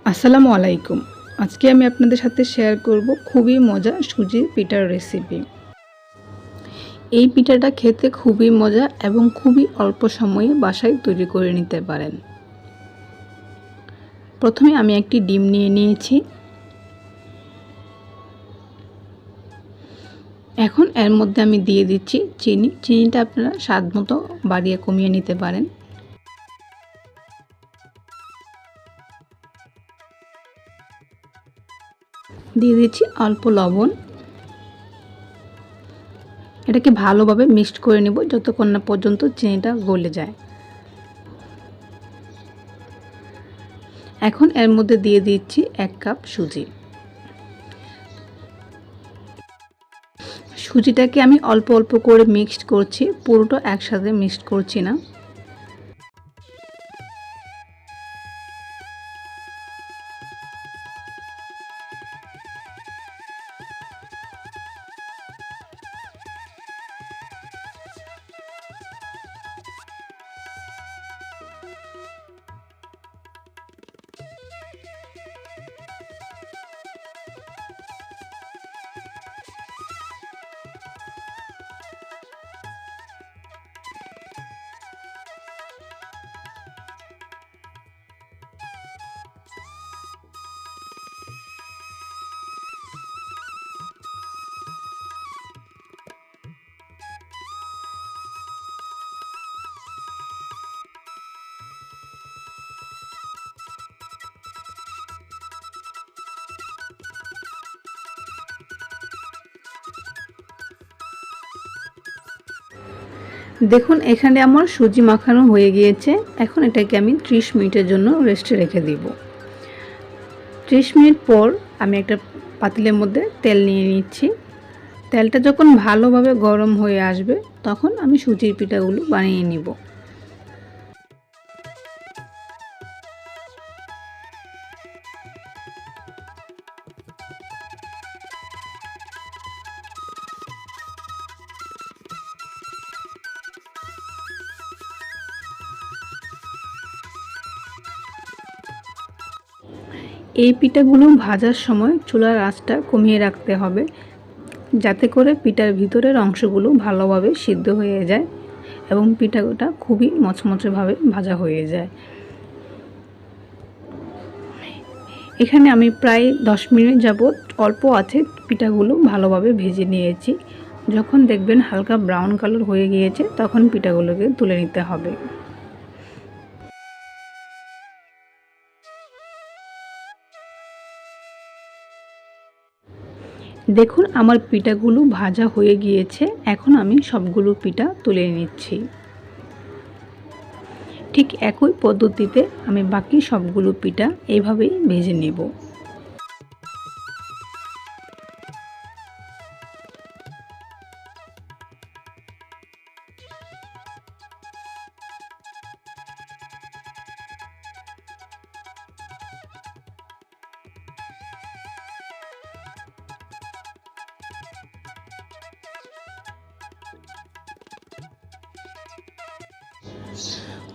আসসালামু আলাইকুম। আজকে আমি আপনাদের সাথে শেয়ার করব খুবই মজা সুজির পিঠার রেসিপি। এই পিঠাটা খেতে খুবই মজা এবং খুবই অল্প সময়ে বাসায় তৈরি করে নিতে পারেন। প্রথমে আমি একটি ডিম নিয়ে নিয়েছি। এখন এর মধ্যে আমি দিয়ে দিচ্ছি চিনি। চিনিটা আপনারা স্বাদ মতো বাড়িয়ে কমিয়ে নিতে পারেন। দিয়ে দিচ্ছি অল্প লবণ। এটাকে ভালোভাবে মিক্সড করে নেব যতক্ষণ না পর্যন্ত চিনিটা গলে যায়। এখন এর মধ্যে দিয়ে দিচ্ছি 1 কাপ সুজি। সুজিটাকে আমি অল্প অল্প করে মিক্সড করছি, পুরোটা একসাথে মিক্সড করছি না। দেখুন এখানে আমার সুজি মাখানো হয়ে গিয়েছে। এখন এটাকে আমি 30 মিনিটের জন্য রেস্টে রেখে দিব। 30 মিনিট পর আমি একটা পাতিলের মধ্যে তেল নিয়ে নিচ্ছি। তেলটা যখন ভালোভাবে গরম হয়ে আসবে তখন আমি সুজির পিঠাগুলো বানিয়ে নিব। এই পিঠাগুলো ভাজার সময় চুলার আঁচটা কমিয়ে রাখতে হবে, যাতে করে পিঠার ভিতরের অংশগুলো ভালোভাবে সিদ্ধ হয়ে যায় এবং পিঠাটা খুবই মচমচেভাবে ভাজা হয়ে যায়। এখানে আমি প্রায় 10 মিনিট যাবত অল্প আছে পিঠাগুলো ভালোভাবে ভেজে নিয়েছি। যখন দেখবেন হালকা ব্রাউন কালার হয়ে গিয়েছে তখন পিঠাগুলোকে তুলে নিতে হবে। দেখুন আমার পিঠাগুলো ভাজা হয়ে গিয়েছে। এখন আমি সবগুলো পিঠা তুলে নিচ্ছি। ঠিক একই পদ্ধতিতে আমি বাকি সবগুলো পিঠা এইভাবেই ভেজে নেব।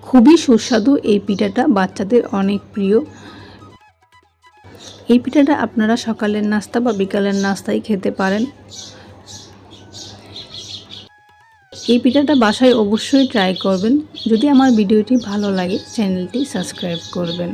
খুবই সুস্বাদু এই পিঠাটা, বাচ্চাদের অনেক প্রিয়। এই পিঠাটা আপনারা সকালের নাস্তা বা বিকালের নাস্তায় খেতে পারেন। এই পিঠাটা বাসায় অবশ্যই ট্রাই করবেন। যদি আমার ভিডিওটি ভালো লাগে চ্যানেলটি সাবস্ক্রাইব করবেন।